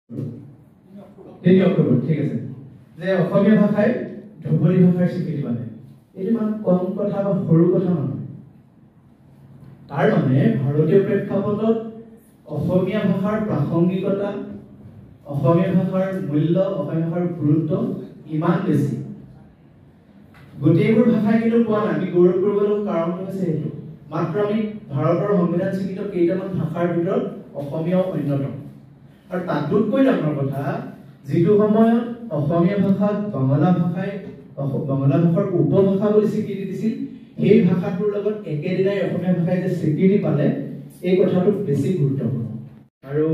3 অক্টোবৰ ঠিক আছে যে অসমীয়া ভাষাই ধ্ৰুপদী ভাষাৰ স্বীকৃতি পালে এইটো ইমান কম কথা বা সৰু কথা নহয় তাৰ মানে ভাৰতীয় প্ৰেক্ষাপটত অসমীয়া ভাষাৰ প্ৰাসংগিকতা অসমীয়া ভাষাৰ মূল্য অসমীয়া ভাষাৰ গুৰুত্ব ইমান বেছি গোটেইবোৰ ভাষাই কিন্তু পোৱা নাই আমি গৌৰৱ কৰিবলৈ কাৰণটো হৈছে এইটো মাত্ৰ আমি ভাৰতৰ সংবিধান স্বীকৃত কেইটামান ভাষাৰ ভিতৰত অসমীয়াও অন্যতম আৰু তাতোতকৈ ডাঙৰ কথা যিটো সময়ত অসমীয়া ভাষাক বাংলা ভাষাৰ উপভাষা বুলি স্বীকৃতি দিছিল সেই ভাষাটোৰ লগত একেদিনাই অসমীয়া ভাষাই যে স্বীকৃতি পালে এই কথাটো বেছি গুৰুত্বপূৰ্ণ আৰু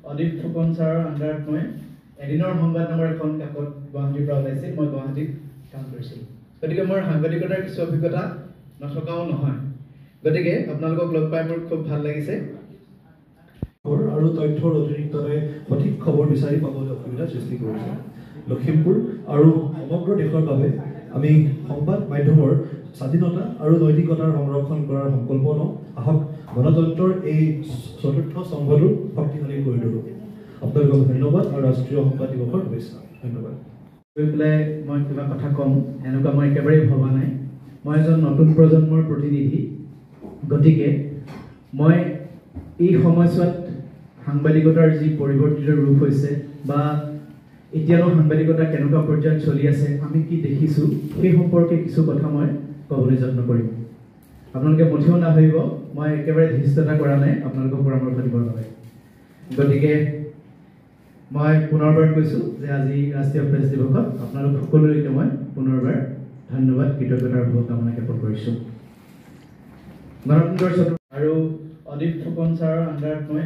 অদীপ ফুকন ছাৰৰ আণ্ডাৰত মই এদিনৰ সংবাদ নামৰ এখন কাকত গুৱাহাটীৰ পৰা ওলাইছিল মই গুৱাহাটীত কাম কৰিছিলোঁ গতিকে মোৰ সাংবাদিকতাৰ কিছু অভিজ্ঞতা নথকাও নহয় গতিকে আপোনালোকক লগ পাই মোৰ খুব ভাল লাগিছে আৰু তথ্যৰ অতিৰিক্তভাৱে সঠিক খবৰ বিচাৰি পাবলৈ অসুবিধা সৃষ্টি কৰিছে লখিমপুৰ আৰু সমগ্ৰ দেশৰ বাবে আমি সংবাদ মাধ্যমৰ স্বাধীনতা আৰু নৈতিকতাৰ সংৰক্ষণ কৰাৰ সংকল্প লওঁ আহক গণতন্ত্ৰৰ এই চতুৰ্থ স্তম্ভটো শক্তিশালী কৰি তোলোঁ আপোনালোকক ধন্যবাদ আৰু ৰাষ্ট্ৰীয় সংবাদ দিৱসৰ শুভেচ্ছা ধন্যবাদ গৈ পেলাই মই কিবা কথা ক'ম এনেকুৱা মই একেবাৰেই ভবা নাই মই এজন নতুন প্ৰজন্মৰ প্ৰতিনিধি গতিকে মই এই সময়ছোৱাত সাংবাদিকতাৰ যি পৰিৱৰ্তিত ৰূপ হৈছে বা এতিয়ানো সাংবাদিকতা কেনেকুৱা পৰ্যায়ত চলি আছে আমি কি দেখিছোঁ সেই সম্পৰ্কে কিছু কথা মই ক'বলৈ যত্ন কৰিম আপোনালোকে মুঠিও নাভাবিব মই একেবাৰে ধৃষ্টতা কৰা নাই আপোনালোকক পৰামৰ্শ দিবৰ বাবে গতিকে মই পুনৰবাৰ কৈছোঁ যে আজি ৰাষ্ট্ৰীয় প্ৰেছ দিৱসত আপোনালোক সকলোলৈকে মই পুনৰবাৰ ধন্যবাদ কৃতজ্ঞতাৰ শুভকামনা জ্ঞাপন কৰিছোঁ গণতন্ত্ৰৰ আৰু অদীপ ফুকন ছাৰৰ আণ্ডাৰত মই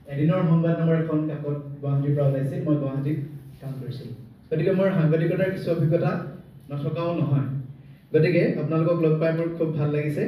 এদিনৰ সংবাদ নামৰ এখন কাকত গুৱাহাটীৰ পৰা ওলাইছিল মই গুৱাহাটীত কাম কৰিছিলোঁ গতিকে মোৰ সাংবাদিকতাৰ কিছু অভিজ্ঞতা নথকাও নহয় গতিকে আপোনালোকক লগ পাই মোৰ খুব ভাল লাগিছে